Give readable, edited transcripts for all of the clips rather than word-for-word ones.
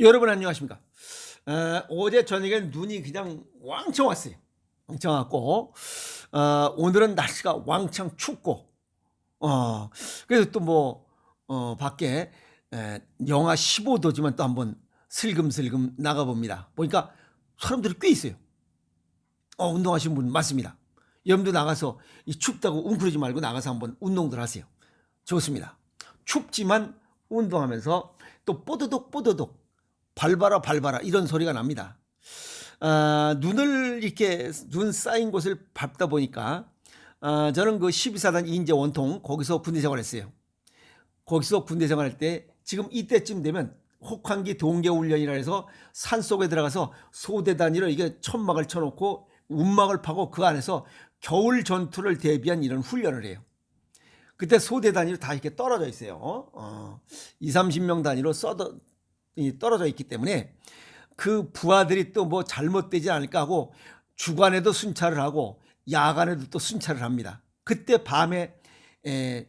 여러분 안녕하십니까? 어제 저녁에 눈이 그냥 왕창 왔어요. 왕창 왔고 오늘은 날씨가 왕창 춥고 그래서 또 뭐 밖에 영하 15도지만 또 한번 슬금슬금 나가 봅니다. 보니까 사람들이 꽤 있어요. 운동하시는 분 많습니다. 여러분도 나가서 이 춥다고 웅크리지 말고 나가서 한번 운동들 하세요. 좋습니다. 춥지만 운동하면서 또 뽀드득 뽀드득 밟아라 밟아라 이런 소리가 납니다. 눈을 이렇게 눈 쌓인 곳을 밟다 보니까 저는 그 12사단 인제 원통 거기서 군대 생활했어요. 거기서 군대 생활할 때 지금 이때쯤 되면 혹한기 동계훈련이라 해서 산속에 들어가서 소대 단위로 이게 천막을 쳐놓고 움막을 파고 그 안에서 겨울 전투를 대비한 이런 훈련을 해요. 그때 소대 단위로 다 이렇게 떨어져 있어요. 2, 30명 단위로 떨어져 있기 때문에 그 부하들이 또 뭐 잘못되지 않을까 하고 주간에도 순찰을 하고 야간에도 또 순찰을 합니다. 그때 밤에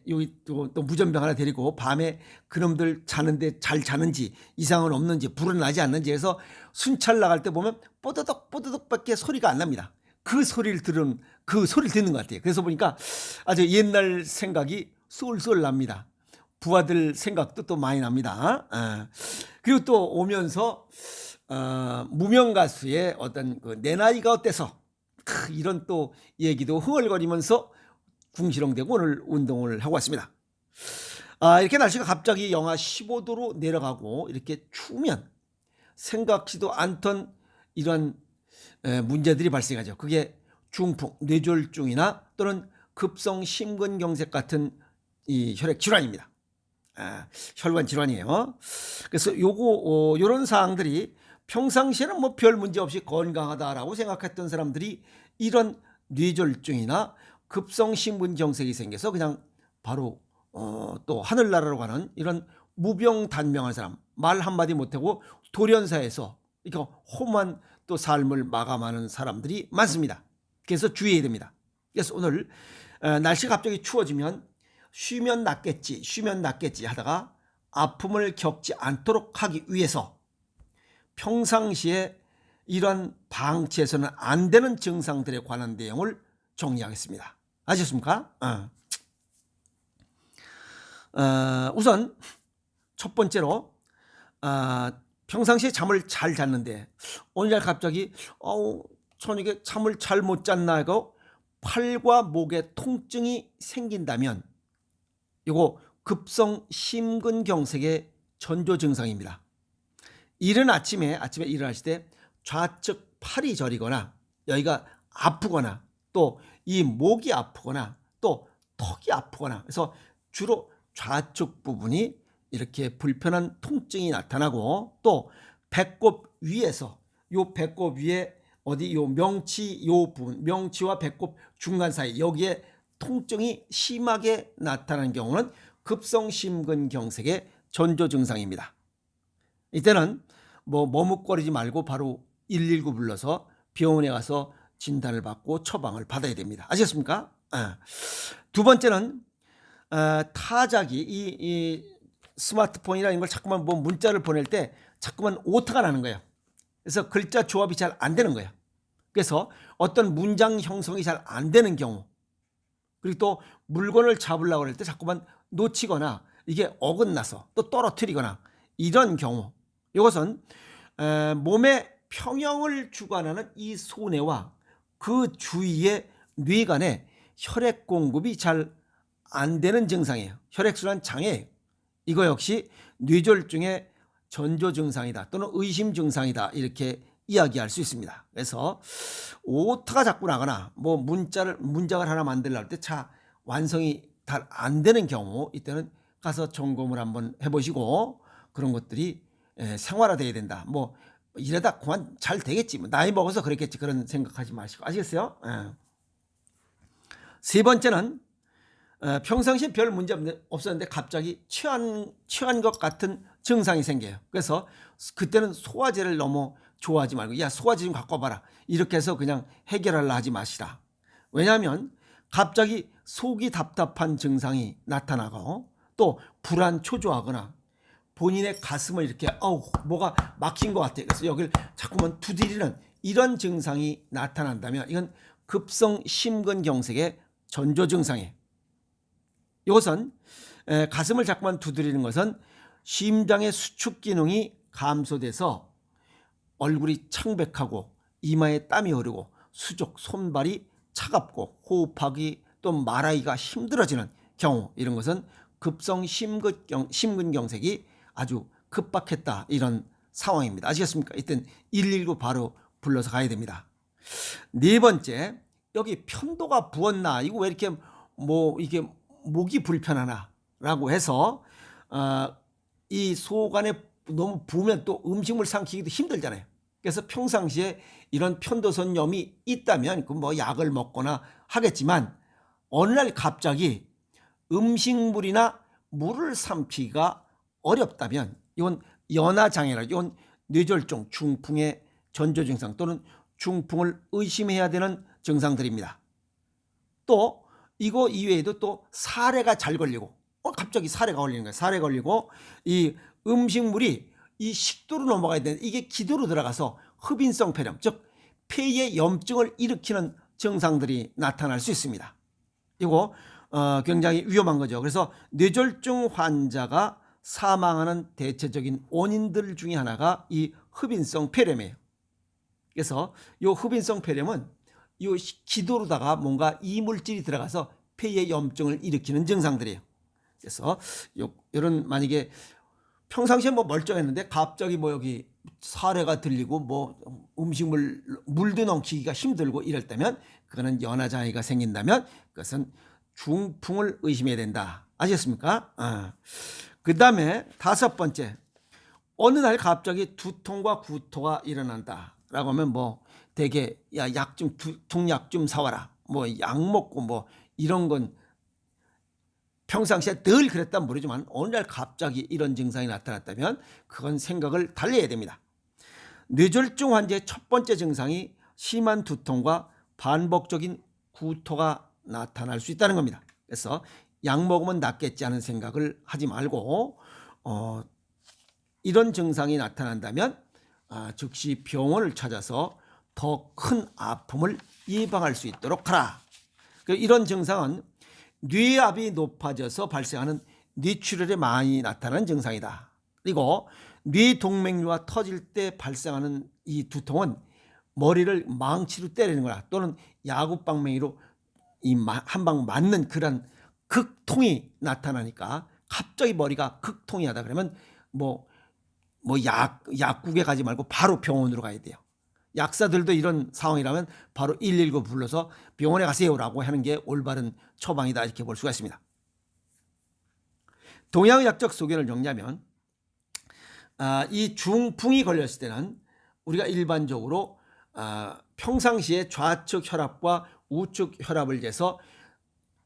여기 또 무전병 하나 데리고 밤에 그놈들 자는데 잘 자는지 이상은 없는지 불은 나지 않는지 해서 순찰 나갈 때 보면 뽀드덕 뽀드덕밖에 소리가 안 납니다. 그 소리를 듣는 것 같아요. 그래서 보니까 아주 옛날 생각이 쏠쏠 납니다. 부하들 생각도 또 많이 납니다. 그리고 또 오면서 무명 가수의 어떤 내 나이가 어때서 이런 또 얘기도 흥얼거리면서 궁시렁대고 오늘 운동을 하고 왔습니다. 이렇게 날씨가 갑자기 영하 15도로 내려가고 이렇게 추우면 생각지도 않던 이런 문제들이 발생하죠. 그게 중풍, 뇌졸중이나 또는 급성 심근경색 같은 이 혈액 질환입니다. 혈관 질환이에요. 그래서 요런 사항들이 평상시에는 뭐 별 문제 없이 건강하다라고 생각했던 사람들이 이런 뇌졸중이나 급성 심근경색이 생겨서 그냥 바로 또 하늘나라로 가는 이런 무병단명한 사람, 말 한마디 못하고 돌연사에서 이렇게 험한 또 삶을 마감하는 사람들이 많습니다. 그래서 주의해야 됩니다. 그래서 오늘 날씨가 갑자기 추워지면 쉬면 낫겠지 하다가 아픔을 겪지 않도록 하기 위해서 평상시에 이러한 방치해서는 안 되는 증상들에 관한 내용을 정리하겠습니다. 아셨습니까? 우선 첫 번째로 평상시에 잠을 잘 잤는데 오늘날 갑자기 저녁에 잠을 잘 못 잤나 하고 팔과 목에 통증이 생긴다면 이거 급성 심근경색의 전조 증상입니다. 이른 아침에 일어나실 때 좌측 팔이 저리거나 여기가 아프거나 또 이 목이 아프거나 또 턱이 아프거나 그래서 주로 좌측 부분이 이렇게 불편한 통증이 나타나고 또 배꼽 위에서 요 배꼽 위에 어디 요 명치 요 부분 명치와 배꼽 중간 사이 여기에 통증이 심하게 나타나는 경우는 급성 심근경색의 전조 증상입니다. 이때는 뭐 머뭇거리지 말고 바로 119 불러서 병원에 가서 진단을 받고 처방을 받아야 됩니다. 아시겠습니까? 두 번째는 타자기 이 스마트폰이나 이런 걸 자꾸만 뭐 문자를 보낼 때 자꾸만 오타가 나는 거예요. 그래서 글자 조합이 잘 안 되는 거예요. 그래서 어떤 문장 형성이 잘 안 되는 경우 그리고 또 물건을 잡으려고 할 때 자꾸만 놓치거나 이게 어긋나서 또 떨어뜨리거나 이런 경우 이것은 몸의 평형을 주관하는 이 소뇌와 그 주위의 뇌간에 혈액 공급이 잘 안 되는 증상이에요. 혈액순환 장애. 이거 역시 뇌졸중의 전조 증상이다 또는 의심 증상이다 이렇게 이야기할 수 있습니다. 그래서 오타가 자꾸 나거나 뭐 문장을 하나 만들려 할 때 차 완성이 잘 안 되는 경우 이때는 가서 점검을 한번 해보시고 그런 것들이 생활화돼야 된다. 뭐 이러다 그만 잘 되겠지. 뭐 나이 먹어서 그랬겠지. 그런 생각하지 마시고 아시겠어요? 세 번째는 평상시에 별 문제 없었는데 갑자기 취한 것 같은 증상이 생겨요. 그래서 그때는 소화제를 너무 좋아하지 말고 야 소화제 좀 갖고 와봐라 이렇게 해서 그냥 해결하려 하지 마시라. 왜냐하면 갑자기 속이 답답한 증상이 나타나고 또 불안 초조하거나 본인의 가슴을 이렇게 뭐가 막힌 것 같아. 그래서 여기를 자꾸만 두드리는 이런 증상이 나타난다면 이건 급성 심근경색의 전조 증상이에요. 이것은 가슴을 자꾸만 두드리는 것은 심장의 수축 기능이 감소돼서 얼굴이 창백하고 이마에 땀이 흐르고 수족, 손발이 차갑고 호흡하기 또 말하기가 힘들어지는 경우, 이런 것은 급성 심근경색이 아주 급박했다, 이런 상황입니다. 아시겠습니까? 이땐 119 바로 불러서 가야 됩니다. 네 번째, 여기 편도가 부었나, 이거 왜 이렇게 이게 목이 불편하나 라고 해서 이 속 안에 너무 부으면 또 음식물 삼키기도 힘들잖아요. 그래서 평상시에 이런 편도선염이 있다면 약을 먹거나 하겠지만 어느 날 갑자기 음식물이나 물을 삼키기가 어렵다면 이건 연하장애라, 이건 뇌졸중, 중풍의 전조 증상 또는 중풍을 의심해야 되는 증상들입니다. 또 이거 이외에도 또 사례가 잘 걸리고 갑자기 사례가 걸리는 거예요. 사례 걸리고 이 음식물이 이 식도로 넘어가야 되는데 이게 기도로 들어가서 흡인성 폐렴, 즉 폐의 염증을 일으키는 증상들이 나타날 수 있습니다. 이거 굉장히 위험한 거죠. 그래서 뇌졸중 환자가 사망하는 대체적인 원인들 중에 하나가 이 흡인성 폐렴이에요. 그래서 이 흡인성 폐렴은 이 기도로다가 뭔가 이물질이 들어가서 폐의 염증을 일으키는 증상들이에요. 그래서 이런 만약에 평상시에 멀쩡했는데 갑자기 여기 사례가 들리고 음식물 물도 넘기기가 힘들고 이럴 때면 그거는 연하장애가 생긴다면 그것은 중풍을 의심해야 된다. 아시겠습니까? 그 다음에 다섯 번째, 어느 날 갑자기 두통과 구토가 일어난다라고 하면 되게 두통약 좀 사와라, 약 먹고 이런 건 평상시에 늘 그랬단 모르지만 어느 날 갑자기 이런 증상이 나타났다면 그건 생각을 달리해야 됩니다. 뇌졸중 환자의 첫 번째 증상이 심한 두통과 반복적인 구토가 나타날 수 있다는 겁니다. 그래서 약 먹으면 낫겠지 하는 생각을 하지 말고 이런 증상이 나타난다면 즉시 병원을 찾아서 더 큰 아픔을 예방할 수 있도록 하라. 이런 증상은 뇌압이 높아져서 발생하는 뇌출혈에 많이 나타나는 증상이다. 그리고 뇌동맥류가 터질 때 발생하는 이 두통은 머리를 망치로 때리는 거나 또는 야구방망이로 한 방 맞는 그런 극통이 나타나니까 갑자기 머리가 극통이 하다 그러면 약국에 가지 말고 바로 병원으로 가야 돼요. 약사들도 이런 상황이라면 바로 119 불러서 병원에 가세요라고 하는 게 올바른 처방이다, 이렇게 볼 수가 있습니다. 동양의학적 소견을 정리하면 이 중풍이 걸렸을 때는 우리가 일반적으로 평상시에 좌측 혈압과 우측 혈압을 재서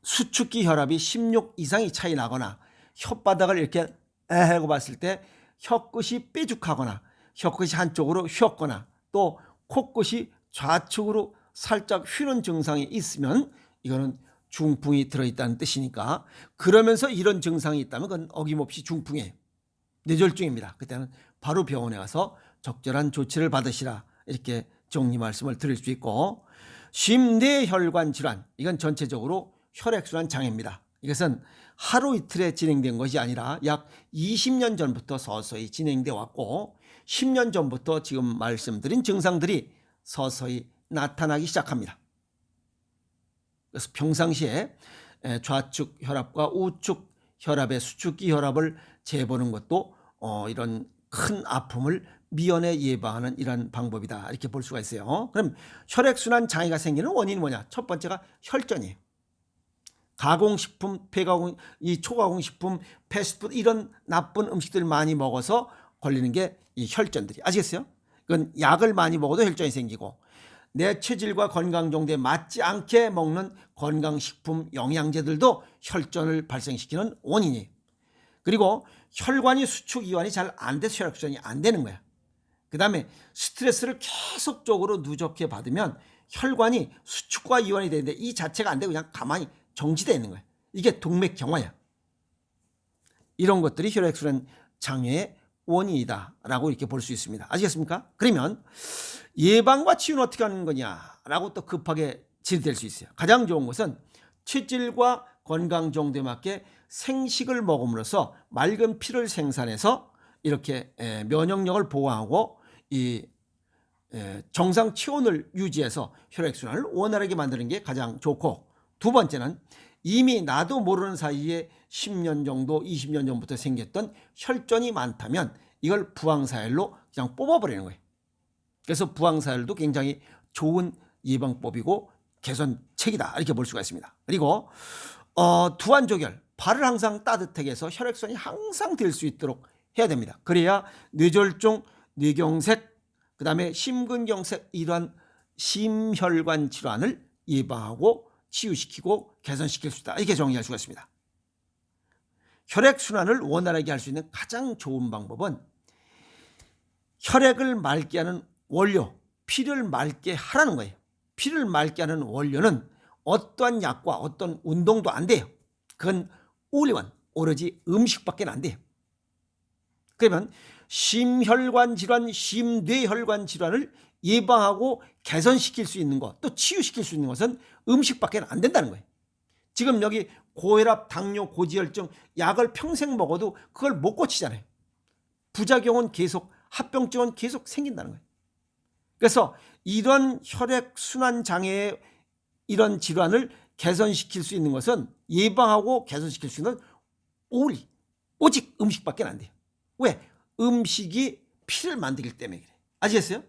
수축기 혈압이 16 이상이 차이 나거나 혓바닥을 이렇게 하고 봤을 때 혀끝이 삐죽하거나 혀끝이 한쪽으로 휘었거나 또 코끝이 좌측으로 살짝 휘는 증상이 있으면 이거는 중풍이 들어있다는 뜻이니까, 그러면서 이런 증상이 있다면 그건 어김없이 중풍이에요. 뇌졸중입니다. 그때는 바로 병원에 가서 적절한 조치를 받으시라, 이렇게 정리 말씀을 드릴 수 있고, 심뇌혈관 질환, 이건 전체적으로 혈액순환 장애입니다. 이것은 하루 이틀에 진행된 것이 아니라 약 20년 전부터 서서히 진행돼 왔고 10년 전부터 지금 말씀드린 증상들이 서서히 나타나기 시작합니다. 그래서 평상시에 좌측 혈압과 우측 혈압의 수축기 혈압을 재보는 것도 이런 큰 아픔을 미연에 예방하는 이런 방법이다, 이렇게 볼 수가 있어요. 그럼 혈액순환 장애가 생기는 원인이 뭐냐? 첫 번째가 혈전이에요. 가공식품, 이 초가공식품, 패스트푸드 이런 나쁜 음식들 많이 먹어서 걸리는 게 이 혈전들이, 아시겠어요? 그건 약을 많이 먹어도 혈전이 생기고 내 체질과 건강 정도에 맞지 않게 먹는 건강식품, 영양제들도 혈전을 발생시키는 원인이에요. 그리고 혈관이 수축 이완이 잘 안 돼서 혈액순환이 안 되는 거야. 그 다음에 스트레스를 계속적으로 누적해 받으면 혈관이 수축과 이완이 되는데 이 자체가 안 되고 그냥 가만히 정지되어 있는 거야. 이게 동맥경화야. 이런 것들이 혈액순환 장애의 원인이다라고 이렇게 볼 수 있습니다. 아시겠습니까? 그러면 예방과 치유는 어떻게 하는 거냐라고 또 급하게 질의될 수 있어요. 가장 좋은 것은 체질과 건강 정도에 맞게 생식을 먹음으로써 맑은 피를 생산해서 이렇게 면역력을 보호하고 이 정상 체온을 유지해서 혈액순환을 원활하게 만드는 게 가장 좋고, 두 번째는 이미 나도 모르는 사이에 10년 정도 20년 전부터 생겼던 혈전이 많다면 이걸 부항사혈로 그냥 뽑아버리는 거예요. 그래서 부항사혈도 굉장히 좋은 예방법이고 개선책이다 이렇게 볼 수가 있습니다. 그리고 두안조결, 발을 항상 따뜻하게 해서 혈액순환이 항상 될 수 있도록 해야 됩니다. 그래야 뇌졸중, 뇌경색, 그 다음에 심근경색 이러한 심혈관 질환을 예방하고 치유시키고 개선시킬 수 있다 이렇게 정의할 수가 있습니다. 혈액순환을 원활하게 할 수 있는 가장 좋은 방법은 혈액을 맑게 하는 원료, 피를 맑게 하라는 거예요. 피를 맑게 하는 원료는 어떠한 약과 어떤 운동도 안 돼요. 그건 올리원, 오로지 음식밖에 안 돼요. 그러면 심혈관 질환, 심뇌혈관 질환을 예방하고 개선시킬 수 있는 것, 또 치유시킬 수 있는 것은 음식밖에 안 된다는 거예요. 지금 여기 고혈압, 당뇨, 고지혈증 약을 평생 먹어도 그걸 못 고치잖아요. 부작용은 계속, 합병증은 계속 생긴다는 거예요. 그래서 이런 혈액순환 장애의 이런 질환을 개선시킬 수 있는 것은, 예방하고 개선시킬 수 있는 오직 음식밖에 안 돼요. 왜? 음식이 피를 만들기 때문에 그래요. 아시겠어요?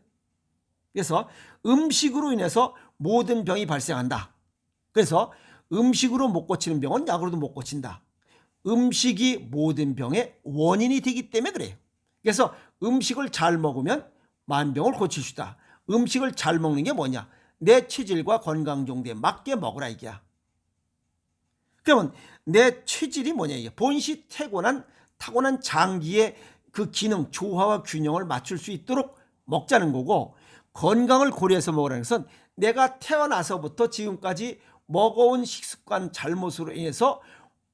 그래서 음식으로 인해서 모든 병이 발생한다. 그래서 음식으로 못 고치는 병은 약으로도 못 고친다. 음식이 모든 병의 원인이 되기 때문에 그래요. 그래서 음식을 잘 먹으면 만병을 고칠 수 있다. 음식을 잘 먹는 게 뭐냐? 내 체질과 건강 정도에 맞게 먹으라 이게야. 그러면 내 체질이 뭐냐 이게? 본시 타고난 장기의 그 기능, 조화와 균형을 맞출 수 있도록 먹자는 거고, 건강을 고려해서 먹으라는 것은 내가 태어나서부터 지금까지 먹어온 식습관 잘못으로 인해서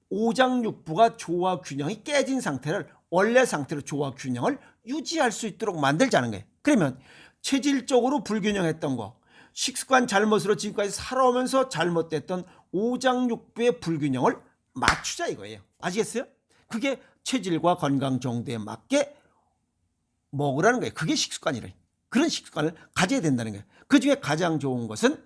오장육부가 조화 균형이 깨진 상태를 원래 상태로 조화 균형을 유지할 수 있도록 만들자는 거예요. 그러면 체질적으로 불균형했던 거, 식습관 잘못으로 지금까지 살아오면서 잘못됐던 오장육부의 불균형을 맞추자 이거예요. 아시겠어요? 그게 체질과 건강 정도에 맞게 먹으라는 거예요. 그게 식습관이래요. 그런 식습관을 가져야 된다는 거예요. 그중에 가장 좋은 것은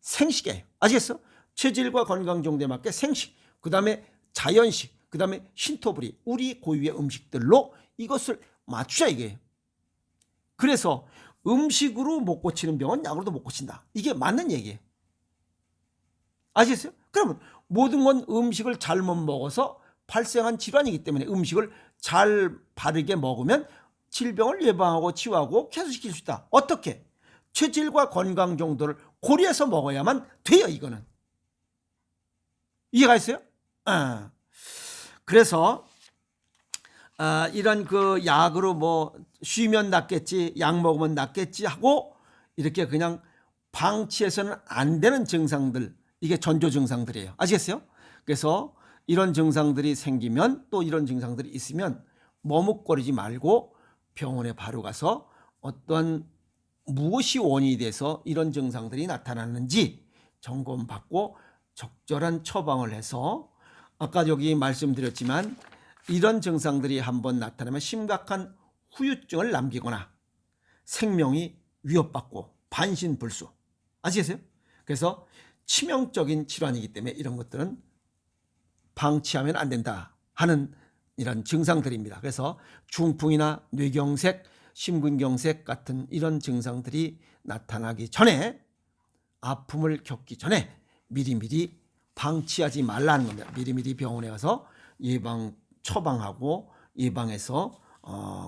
생식이에요. 아시겠어? 체질과 건강 정도에 맞게 생식, 그 다음에 자연식, 그 다음에 신토부리, 우리 고유의 음식들로 이것을 맞추자 이게요. 그래서 음식으로 못 고치는 병은 약으로도 못 고친다. 이게 맞는 얘기예요. 아시겠어요? 그러면 모든 건 음식을 잘못 먹어서 발생한 질환이기 때문에 음식을 잘 바르게 먹으면 질병을 예방하고 치유하고 개선시킬 수 있다. 어떻게? 체질과 건강 정도를 고려해서 먹어야만 돼요. 이거는 이해가 있어요? 그래서 이런 그 약으로 뭐 쉬면 낫겠지, 약 먹으면 낫겠지 하고 이렇게 그냥 방치해서는 안 되는 증상들, 이게 전조 증상들이에요. 아시겠어요? 그래서 이런 증상들이 생기면, 또 이런 증상들이 있으면 머뭇거리지 말고 병원에 바로 가서 어떤 무엇이 원인이 돼서 이런 증상들이 나타나는지 점검받고 적절한 처방을 해서, 아까 여기 말씀드렸지만 이런 증상들이 한번 나타나면 심각한 후유증을 남기거나 생명이 위협받고 반신불수. 아시겠어요? 그래서 치명적인 질환이기 때문에 이런 것들은 방치하면 안 된다 하는 이런 증상들입니다. 그래서 중풍이나 뇌경색, 심근경색 같은 이런 증상들이 나타나기 전에, 아픔을 겪기 전에 미리미리 방치하지 말라는 겁니다. 미리미리 병원에 가서 처방하고 예방해서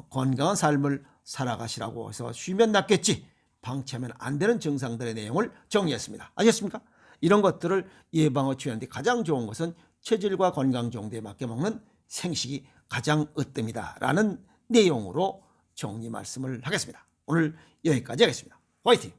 건강한 삶을 살아가시라고 해서 쉬면 낫겠지, 방치하면 안 되는 증상들의 내용을 정리했습니다. 아셨습니까? 이런 것들을 예방하고 치유하는 데 가장 좋은 것은 체질과 건강 정도에 맞게 먹는 생식이 가장 으뜸이다 라는 내용으로 정리 말씀을 하겠습니다. 오늘 여기까지 하겠습니다. 화이팅!